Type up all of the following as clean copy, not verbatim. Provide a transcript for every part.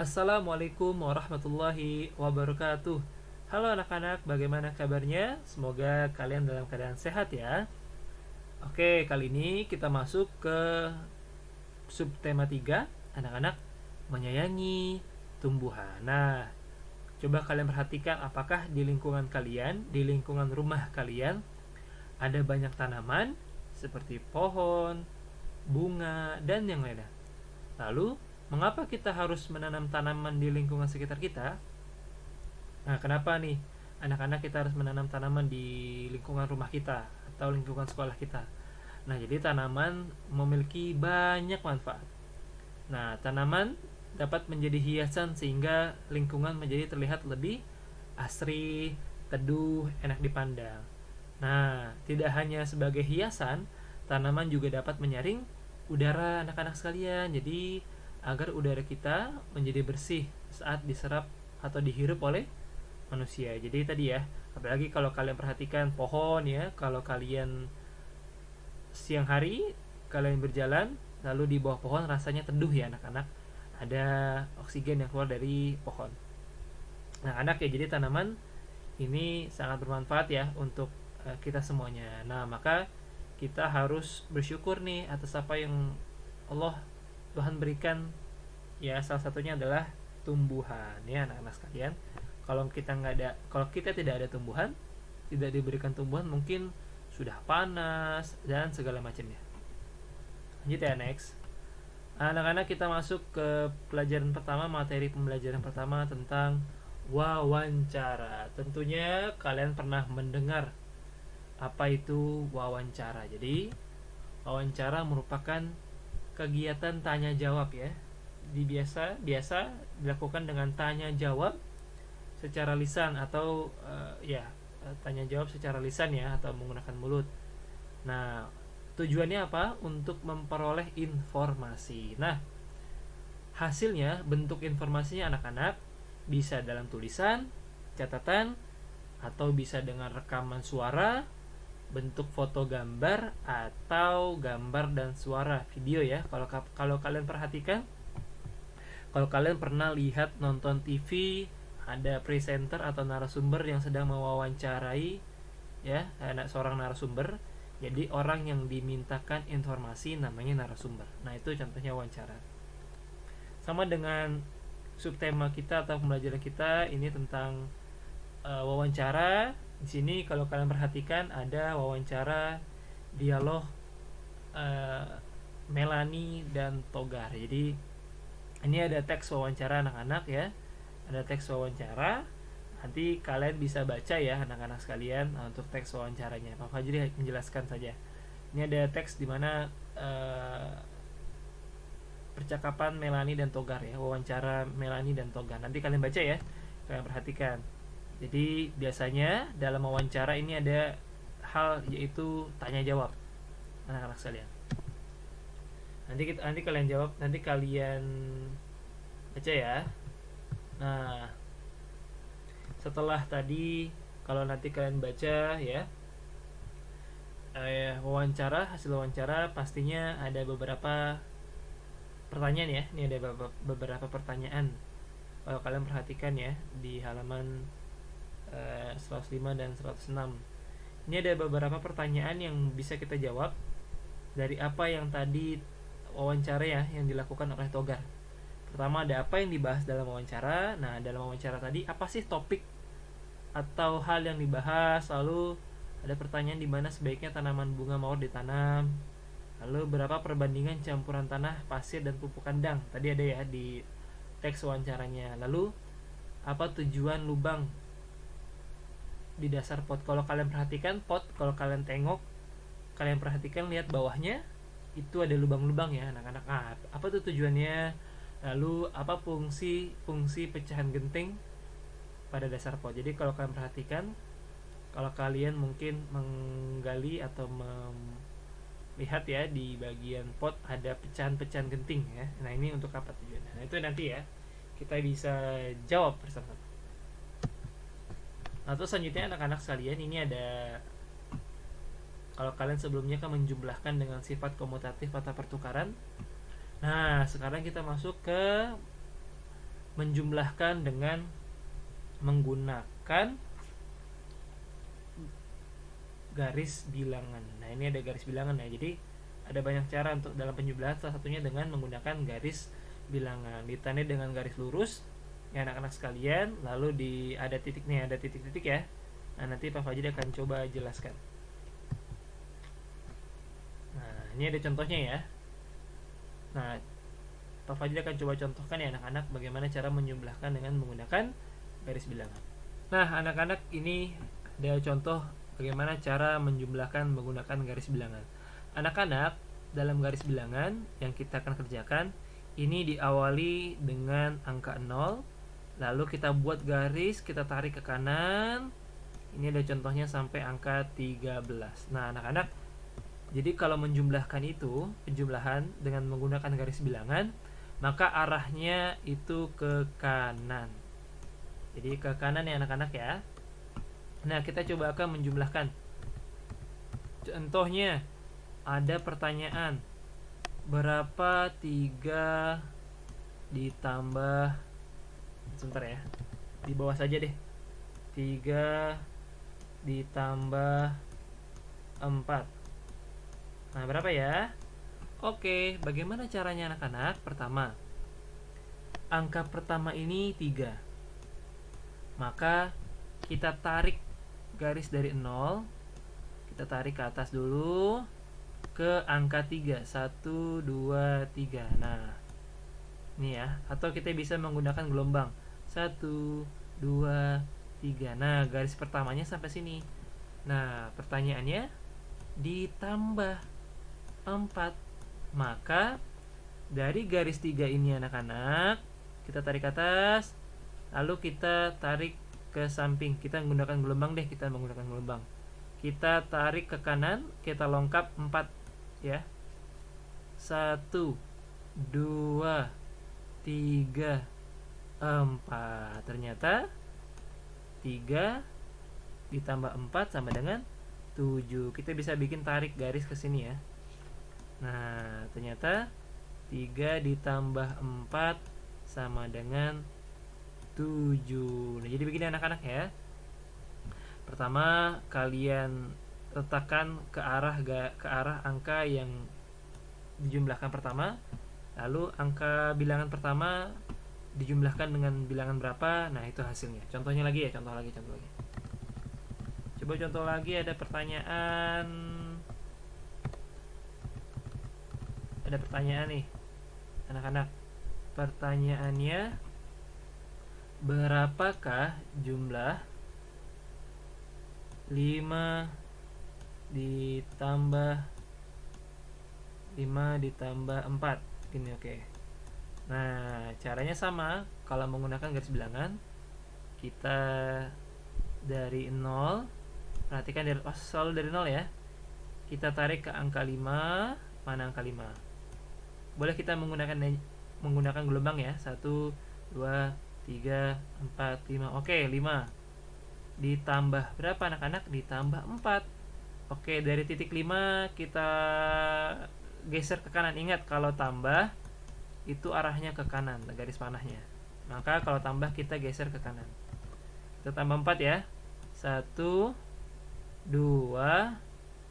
Assalamualaikum warahmatullahi wabarakatuh. Halo anak-anak, bagaimana kabarnya? Semoga kalian dalam keadaan sehat ya. Oke, kali ini kita masuk ke subtema 3, anak-anak menyayangi tumbuhan. Nah, coba kalian perhatikan apakah di lingkungan kalian, di lingkungan rumah kalian ada banyak tanaman seperti pohon, bunga, dan yang lainnya. Lalu, mengapa kita harus menanam tanaman di lingkungan sekitar kita? Nah, kenapa nih anak-anak kita harus menanam tanaman di lingkungan rumah kita atau lingkungan sekolah kita? Nah, jadi tanaman memiliki banyak manfaat. Nah, tanaman dapat menjadi hiasan sehingga lingkungan menjadi terlihat lebih asri, teduh, enak dipandang. Nah, tidak hanya sebagai hiasan, tanaman juga dapat menyaring udara anak-anak sekalian. Jadi, agar udara kita menjadi bersih saat diserap atau dihirup oleh manusia. Jadi tadi ya, apalagi kalau kalian perhatikan pohon ya, kalau kalian siang hari kalian berjalan lalu di bawah pohon rasanya teduh ya anak-anak. Ada oksigen yang keluar dari pohon. Nah, anak ya, jadi tanaman ini sangat bermanfaat ya untuk kita semuanya. Nah, maka kita harus bersyukur nih atas apa yang Allah Tuhan berikan ya. Salah satunya adalah tumbuhan ya anak-anak sekalian. Kalau kita tidak ada tumbuhan, tidak diberikan tumbuhan, mungkin sudah panas dan segala macamnya. Lanjut ya, next. Anak-anak, kita masuk ke pelajaran pertama, materi pembelajaran pertama tentang wawancara. Tentunya kalian pernah mendengar apa itu wawancara. Jadi wawancara merupakan kegiatan tanya jawab ya. Biasa dilakukan dengan tanya jawab secara lisan atau tanya jawab secara lisan ya, atau menggunakan mulut. Nah, tujuannya apa? Untuk memperoleh informasi. Nah, hasilnya, bentuk informasinya anak-anak bisa dalam tulisan, catatan, atau bisa dengan rekaman suara, bentuk foto gambar, atau gambar dan suara video ya. Kalau kalian perhatikan, kalau kalian pernah lihat nonton TV, ada presenter atau narasumber yang sedang mewawancarai ya, seorang narasumber. Jadi orang yang dimintakan informasi namanya narasumber. Nah, itu contohnya wawancara. Sama dengan subtema kita atau pembelajaran kita ini tentang wawancara. Di sini kalau kalian perhatikan ada wawancara dialog Melanie dan Togar. Jadi ini ada teks wawancara anak-anak ya. Ada teks wawancara. Nanti kalian bisa baca ya anak-anak sekalian untuk teks wawancaranya. Pak Fajri menjelaskan saja. Ini ada teks di mana percakapan Melanie dan Togar ya, wawancara Melanie dan Togar. Nanti kalian baca ya, kalian perhatikan. Jadi biasanya dalam wawancara ini ada hal yaitu tanya jawab anak-anak sekalian. Nanti kalian jawab, nanti kalian baca ya. Nah, setelah tadi kalau nanti kalian baca ya wawancara, hasil wawancara, pastinya ada beberapa pertanyaan ya. Ini ada beberapa pertanyaan. Kalau kalian perhatikan ya di halaman 105 dan 106. Ini ada beberapa pertanyaan yang bisa kita jawab dari apa yang tadi wawancara ya yang dilakukan oleh Togar. Pertama, ada apa yang dibahas dalam wawancara. Nah, dalam wawancara tadi apa sih topik atau hal yang dibahas. Lalu ada pertanyaan di mana sebaiknya tanaman bunga mawar ditanam. Lalu berapa perbandingan campuran tanah, pasir, dan pupuk kandang. Tadi ada ya di teks wawancaranya. Lalu apa tujuan lubang di dasar pot. Kalau kalian perhatikan pot, kalau kalian tengok, kalian perhatikan, lihat bawahnya itu ada lubang-lubang ya anak-anak. Apa tuh tujuannya? Lalu apa fungsi pecahan genting pada dasar pot. Jadi kalau kalian perhatikan, kalau kalian mungkin menggali atau melihat ya di bagian pot ada pecahan-pecahan genting ya. Nah, ini untuk apa tujuannya? Nah, itu nanti ya kita bisa jawab bersama. Atau selanjutnya anak-anak sekalian, ini ada, kalau kalian sebelumnya kan menjumlahkan dengan sifat komutatif atau pertukaran. Nah, sekarang kita masuk ke menjumlahkan dengan menggunakan garis bilangan. Nah, ini ada garis bilangan ya. Jadi ada banyak cara untuk dalam penjumlahan, salah satunya dengan menggunakan garis bilangan. Ditandai dengan garis lurus ya anak-anak sekalian, lalu ada titiknya, ada titik-titik ya. Nah, nanti Pak Fajri akan coba jelaskan. Nah, ini ada contohnya ya. Nah, Pak Fajri akan coba contohkan ya anak-anak bagaimana cara menjumlahkan dengan menggunakan garis bilangan. Nah, anak-anak, ini ada contoh bagaimana cara menjumlahkan menggunakan garis bilangan. Anak-anak, dalam garis bilangan yang kita akan kerjakan ini diawali dengan angka 0, lalu kita buat garis, kita tarik ke kanan. Ini ada contohnya sampai angka 13. Nah, anak-anak, jadi kalau menjumlahkan itu, penjumlahan dengan menggunakan garis bilangan, maka arahnya itu ke kanan. Jadi ke kanan ya anak-anak ya. Nah, kita coba akan menjumlahkan. Contohnya, ada pertanyaan, berapa 3 ditambah, sebentar ya, di bawah saja deh, 3 ditambah 4. Nah, berapa ya? Oke, bagaimana caranya anak-anak? Pertama, angka pertama ini 3. Maka kita tarik garis dari 0, kita tarik ke atas dulu ke angka 3. 1, 2, 3. Nah, ini ya. Atau kita bisa menggunakan gelombang. 1, 2, 3. Nah, garis pertamanya sampai sini. Nah, pertanyaannya ditambah 4. Maka dari garis 3 ini anak-anak, kita tarik ke atas, lalu kita tarik ke samping. Kita menggunakan gelombang deh, kita menggunakan gelombang. Kita tarik ke kanan, kita longkap 4 ya. 1, 2, 3, 4. Ternyata 3 ditambah 4 sama dengan 7. Kita bisa bikin tarik garis ke sini ya. Nah, ternyata 3 ditambah 4 sama dengan 7. Nah, jadi begini anak-anak ya. Pertama, kalian letakkan ke arah angka yang dijumlahkan pertama. Lalu angka bilangan pertama dijumlahkan dengan bilangan berapa? Nah, itu hasilnya. Contohnya lagi ya, contoh lagi. Coba contoh lagi, ada pertanyaan. Ada pertanyaan nih anak-anak. Pertanyaannya, berapakah jumlah 5 ditambah 4? Gini, oke. Nah, caranya sama. Kalau menggunakan garis bilangan, kita dari 0, perhatikan selalu dari 0 ya. Kita tarik ke angka 5. Mana angka 5? Boleh kita menggunakan gelombang ya. 1, 2, 3, 4, 5. Oke, 5 ditambah berapa anak-anak? Ditambah 4. Oke, dari titik 5 kita geser ke kanan. Ingat, kalau tambah itu arahnya ke kanan, garis panahnya. Maka kalau tambah kita geser ke kanan. Kita tambah 4 ya. 1, 2,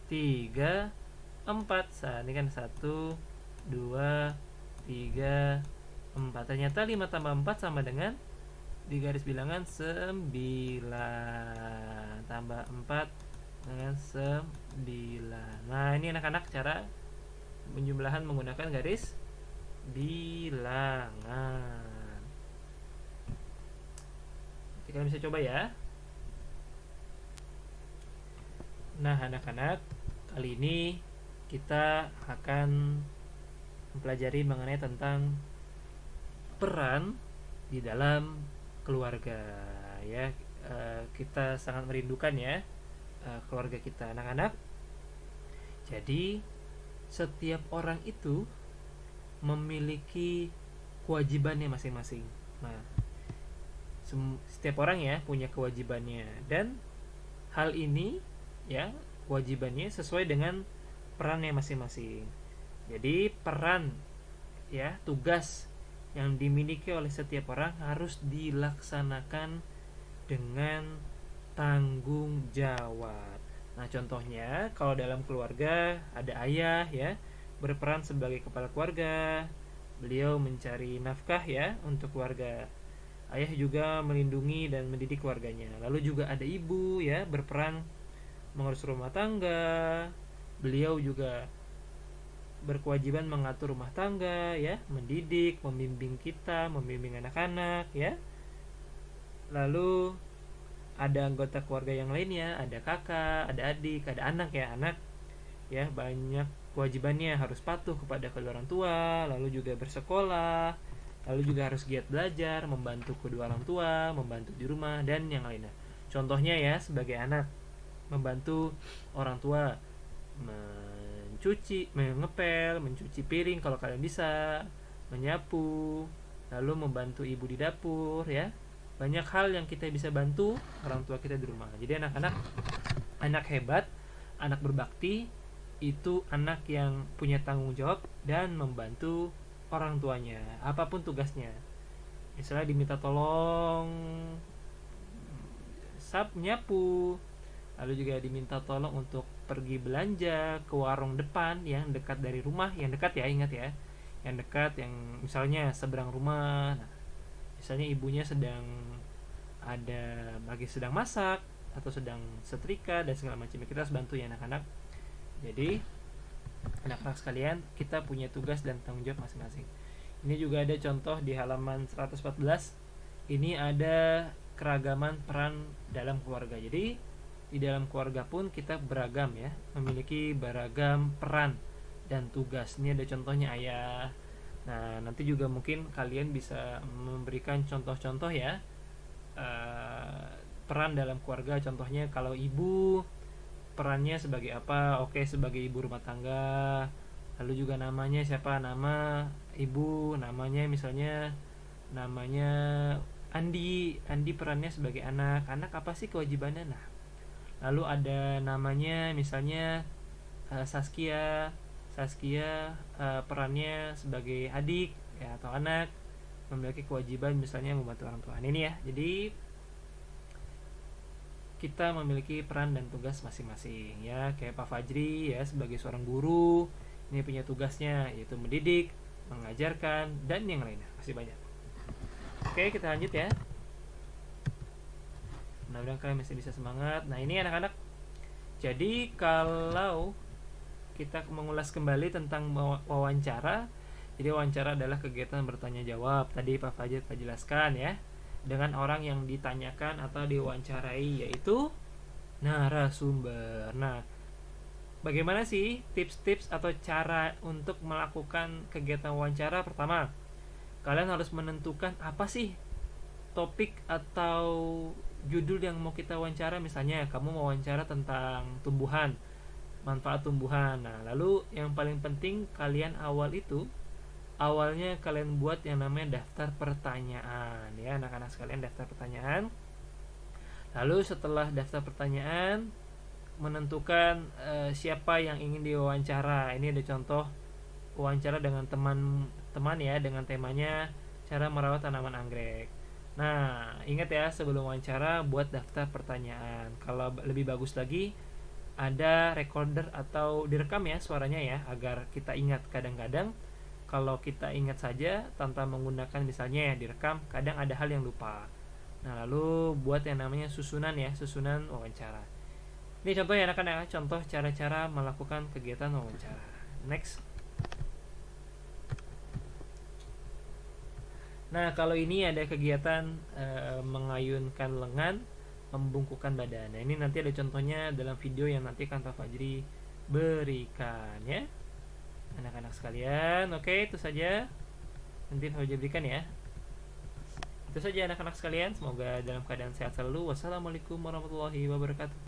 3, 4. Ini kan 1, 2, 3, 4. Ternyata 5 tambah 4 sama dengan, di garis bilangan, 9. Tambah 4 dengan 9. Nah, ini anak-anak cara penjumlahan menggunakan garis bilangan. Jadi kalian bisa coba ya. Nah, anak-anak, kali ini kita akan mempelajari mengenai tentang peran di dalam keluarga ya. Kita sangat merindukan ya keluarga kita, anak-anak. Jadi setiap orang itu memiliki kewajibannya masing-masing. Nah, setiap orang ya punya kewajibannya, dan hal ini ya, kewajibannya sesuai dengan perannya masing-masing. Jadi peran ya, tugas yang dimiliki oleh setiap orang harus dilaksanakan dengan tanggung jawab. Nah, contohnya kalau dalam keluarga ada ayah ya, berperan sebagai kepala keluarga. Beliau mencari nafkah ya untuk keluarga. Ayah juga melindungi dan mendidik keluarganya. Lalu juga ada ibu ya, berperan mengurus rumah tangga. Beliau juga berkewajiban mengatur rumah tangga ya, mendidik, membimbing kita, membimbing anak-anak ya. Lalu ada anggota keluarga yang lainnya, ada kakak, ada adik, ada anak ya, anak ya, banyak kewajibannya, harus patuh kepada kedua orang tua, lalu juga bersekolah, lalu juga harus giat belajar, membantu kedua orang tua, membantu di rumah dan yang lainnya. Contohnya ya, sebagai anak membantu orang tua mencuci, mengepel, mencuci piring kalau kalian bisa, menyapu, lalu membantu ibu di dapur ya. Banyak hal yang kita bisa bantu orang tua kita di rumah. Jadi anak-anak, anak hebat, anak berbakti itu anak yang punya tanggung jawab dan membantu orang tuanya apapun tugasnya. Misalnya diminta tolong nyapu, lalu juga diminta tolong untuk pergi belanja ke warung depan yang dekat dari rumah, yang dekat ya, ingat ya, yang dekat, yang misalnya seberang rumah. Nah, misalnya ibunya sedang sedang masak atau sedang setrika dan segala macam, kita harus bantu ya anak-anak. Jadi anak-anak sekalian, kita punya tugas dan tanggung jawab masing-masing. Ini juga ada contoh di halaman 114. Ini ada keragaman peran dalam keluarga. Jadi di dalam keluarga pun kita beragam ya, memiliki beragam peran dan tugas. Ini ada contohnya ayah. Nah, nanti juga mungkin kalian bisa memberikan contoh-contoh ya, peran dalam keluarga. Contohnya kalau ibu, perannya sebagai apa? Oke, sebagai ibu rumah tangga. Lalu juga namanya siapa? Nama ibu, namanya misalnya namanya Andi. Andi perannya sebagai anak. Anak apa sih kewajibannya? Nah, lalu ada namanya misalnya Saskia. Saskia perannya sebagai adik ya, atau anak, memiliki kewajiban misalnya membantu orang tua. Ini ya. Jadi kita memiliki peran dan tugas masing-masing ya. Kayak Pak Fajri ya, sebagai seorang guru, ini punya tugasnya yaitu mendidik, mengajarkan dan yang lainnya, masih banyak. Oke, kita lanjut ya. Mudah-mudahan kalian masih bisa semangat. Nah, ini anak-anak, jadi kalau kita mengulas kembali tentang wawancara, jadi wawancara adalah kegiatan bertanya jawab. Tadi Pak Fajri telah jelaskan ya, dengan orang yang ditanyakan atau diwawancarai, yaitu narasumber. Nah, bagaimana sih tips-tips atau cara untuk melakukan kegiatan wawancara? Pertama, kalian harus menentukan apa sih topik atau judul yang mau kita wawancara. Misalnya kamu mau wawancara tentang tumbuhan, manfaat tumbuhan. Nah, lalu yang paling penting kalian awalnya kalian buat yang namanya daftar pertanyaan ya anak-anak sekalian, daftar pertanyaan. Lalu setelah daftar pertanyaan, menentukan siapa yang ingin diwawancara. Ini ada contoh wawancara dengan teman-teman ya, dengan temanya cara merawat tanaman anggrek. Nah, ingat ya, sebelum wawancara buat daftar pertanyaan. Kalau lebih bagus lagi, ada recorder atau direkam ya suaranya ya, agar kita ingat. Kadang-kadang kalau kita ingat saja tanpa menggunakan misalnya ya direkam, kadang ada hal yang lupa. Nah, lalu buat yang namanya susunan ya, susunan wawancara. Ini contoh ya anak-anak, contoh cara-cara melakukan kegiatan wawancara. Next. Nah, kalau ini ada kegiatan mengayunkan lengan, membungkukkan badan. Nah, ini nanti ada contohnya dalam video yang nanti akan Pak Fajri berikan ya anak-anak sekalian. Oke, itu saja nanti Pak Fajri berikan ya. Itu saja anak-anak sekalian, semoga dalam keadaan sehat selalu. Wassalamualaikum warahmatullahi wabarakatuh.